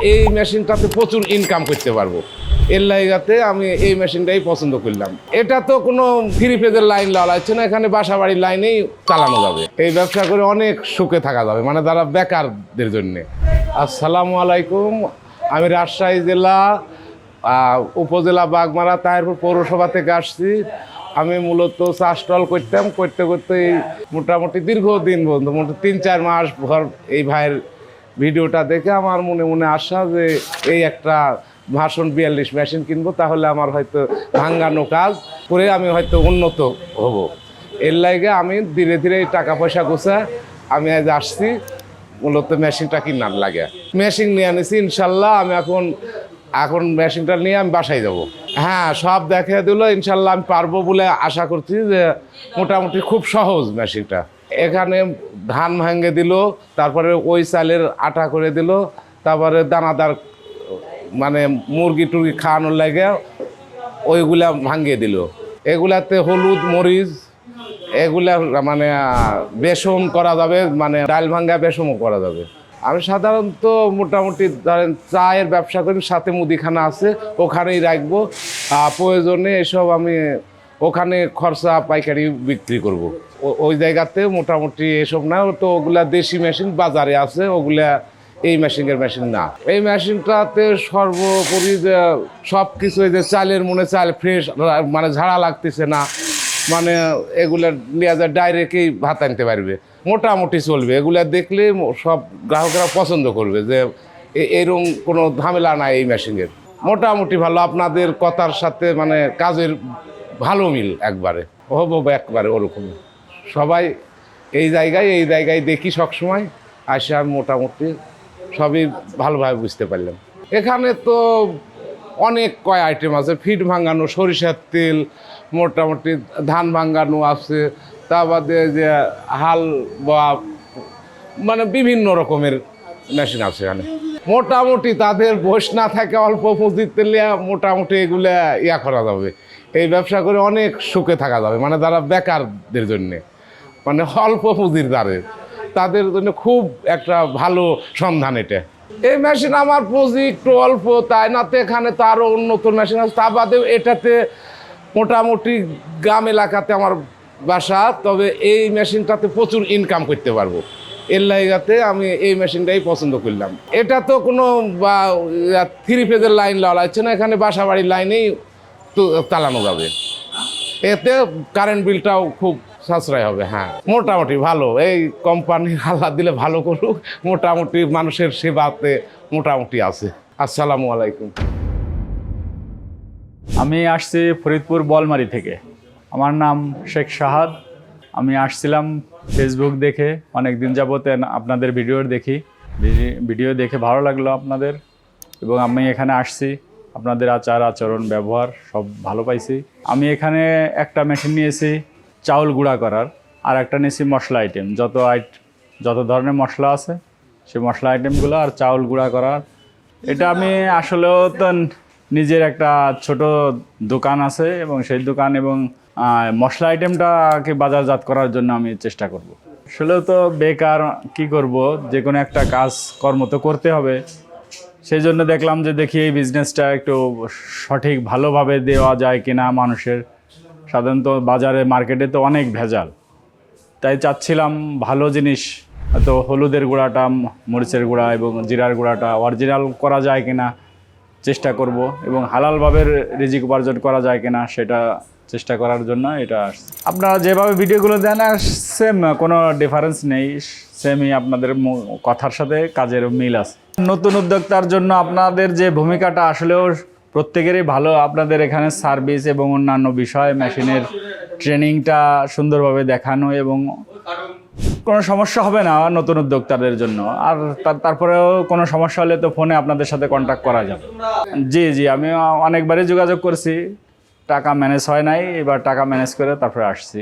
এই মেশিনটাতে প্রচুর ইনকাম করতে পারবো, এর লাইগাতে আমি এই মেশিনটাই পছন্দ করলাম। এটা তো কোনো থ্রি ফেজের লাইন লাগানো হচ্ছে না, এখানে বাসা বাড়ির লাইনেই চালানো যাবে। এই ব্যবসা করে অনেক সুখে থাকা যাবে, মানে যারা বেকারদের জন্যে। আসসালামু আলাইকুম, আমি রাজশাহী জেলা উপজেলা বাগমারা তাহিরপুর পৌরসভা থেকে আসছি। আমি মূলত চা স্টল করতাম, করতে করতে মোটামুটি দীর্ঘদিন বন্ধু, মোটামুটি 3-4 মাস ভর এই ভাইয়ের ভিডিওটা দেখে আমার মনে মনে আসা যে এই একটা ভাষণ 42 মেশিন কিনবো, তাহলে আমার হয়তো ভাঙ্গানো কাজ করে আমি হয়তো উন্নত হব। এর লাগে আমি ধীরে ধীরে টাকা পয়সা গোছা আমি আজ আসছি মূলত মেশিনটা কিনার লাগে। মেশিন নিয়ে আনিছি ইনশাল্লাহ। আমি এখন মেশিনটা নিয়ে আমি বাসায় যাব। হ্যাঁ, সব দেখে দিল ইনশাল্লাহ, আমি পারবো বলে আশা করছি যে মোটামুটি খুব সহজ মেশিনটা। এখানে ধান ভাঙে দিল, তারপরে ওই চালের আটা করে দিল, তারপরে দানাদার মানে মুরগি টুরগি খাওয়ানোর লাগে ওইগুলা ভাঙিয়ে দিল। এগুলাতে হলুদ মরিচ এগুলা মানে বেসন করা যাবে, মানে ডাল ভাঙ্গা বেসনও করা যাবে। আমি সাধারণত মোটামুটি ধরেন চায়ের ব্যবসা করি, সাথে মুদিখানা আছে, ওখানেই রাখবো। প্রয়োজনে এসব আমি ওখানে খরচা পাইকারি বিক্রি করব। ওই জায়গাতে মোটামুটি এসব না, তো ওগুলা দেশি মেশিন বাজারে আছে, ওগুলা এই মেশিনের মেশিন না। এই মেশিনটাতে সর্বোপরি যে সব কিছু, যে চালের মনে চাল ফ্রেশ, মানে ঝাড়া লাগতেছে না, মানে এগুলা নিয়ে যায় ডাইরেক্টই ভাত আনতে পারবে, মোটামুটি চলবে। এগুলা দেখলে সব গ্রাহকরা পছন্দ করবে যে এরকম কোনো ঝামেলা নাই এই মেশিনের। মোটামুটি ভালো, আপনাদের কথার সাথে মানে কাজের ভালো মিল একবারে একবারে ওরকম। সবাই এই জায়গায় দেখি সবসময় আসে, আমি মোটামুটি সবই ভালোভাবে বুঝতে পারলাম। এখানে তো অনেক কয় আইটেম আছে, ফিড ভাঙানো, সরিষার তেল, মোটামুটি ধান ভাঙানো আছে, তা বাদে যে হাল বা মানে বিভিন্ন রকমের মেশিন আছে এখানে। মোটামুটি তাদের বয়স না থাকে, অল্প পুঁজিতে মোটামুটি এগুলা করা যাবে। এই ব্যবসা করে অনেক সুখে থাকা যাবে, মানে যারা বেকারদের জন্যে, মানে অল্প পুঁজির দ্বারে তাদের জন্য খুব একটা ভালো সন্ধান এটা। এই মেশিন আমার পুঁজি একটু অল্প, তাই না, তো এখানে তো আরও উন্নত মেশিন আছে। তা বাদে এটাতে মোটামুটি গ্রাম এলাকাতে আমার বাসা, তবে এই মেশিনটাতে প্রচুর ইনকাম করতে পারবো, এর লাইগাতে আমি এই মেশিনটাই পছন্দ করলাম। এটা তো কোনো থ্রি ফেজের লাইন লাগানো হচ্ছে না, এখানে বাসা বাড়ির লাইনেই তো চালানো যাবে। এতে কারেন্ট বিলটাও খুব সাশ্রয় হবে। হ্যাঁ, মোটামুটি ভালো। এই কোম্পানি আল্লাহ দিলে ভালো করুক, মোটামুটি মানুষের সেবাতে মোটামুটি আছে। আসসালামু আলাইকুম। আমি আসছি ফরিদপুর বলমারি থেকে। আমার নাম শেখ শাহাদ। আমি আসছিলাম ফেসবুক দেখে, অনেক দিন যাবতে আপনাদের ভিডিও দেখে ভালো লাগলো আপনাদের, এবং আমি এখানে আসছি। আপনাদের আচার আচরণ ব্যবহার সব ভালো পাইছি। আমি এখানে একটা মেশিন নিয়েছি চাউল গুঁড়া করার, আর একটা নিয়েছি মশলা আইটেম, যত ধরনের মশলা আছে সেই মশলা আইটেমগুলো আর চাউল গুঁড়া করার। এটা আমি আসলেও তো নিজের একটা ছোট দোকান আছে, এবং সেই দোকান এবং মশলা আইটেমটাকে বাজারজাত করার জন্য আমি চেষ্টা করব। আসলেও তো বেকার, কি করব, যে কোনো একটা কাজ কর্ম তো করতে হবে। সেই জন্য দেখলাম যে দেখি এই বিজনেসটা একটু সঠিক ভালোভাবে দেওয়া যায় কিনা মানুষের। সাধারণত বাজারে মার্কেটে তো অনেক ভেজাল, তাই চাচ্ছিলাম ভালো জিনিস, তো হলুদের গুঁড়াটা, মরিচের গুঁড়া এবং জিরার গুঁড়াটা অরিজিনাল করা যায় কিনা চেষ্টা করব, এবং হালালভাবে রিজিক উপার্জন করা যায় কিনা সেটা চেষ্টা করার জন্য এটা আসছে। আপনারা যেভাবে ভিডিওগুলো দেন সেম, কোনো ডিফারেন্স নেই, সেমই আপনাদের কথার সাথে কাজের মিল আছে। নতুন উদ্যোক্তার জন্য আপনাদের যে ভূমিকাটা আসলেও প্রত্যেকেরই ভালো। আপনাদের এখানে সার্ভিস এবং অন্যান্য বিষয়, মেশিনের ট্রেনিংটা সুন্দরভাবে দেখানো, এবং কোনো সমস্যা হবে না নতুন উদ্যোক্তাদের জন্য। আর তারপরেও কোনো সমস্যা হলে তো ফোনে আপনাদের সাথে কন্ট্যাক্ট করা যাবে। জি, আমি অনেকবারই যোগাযোগ করছি, টাকা ম্যানেজ হয় নাই, এবার টাকা ম্যানেজ করে তারপরে আসছি।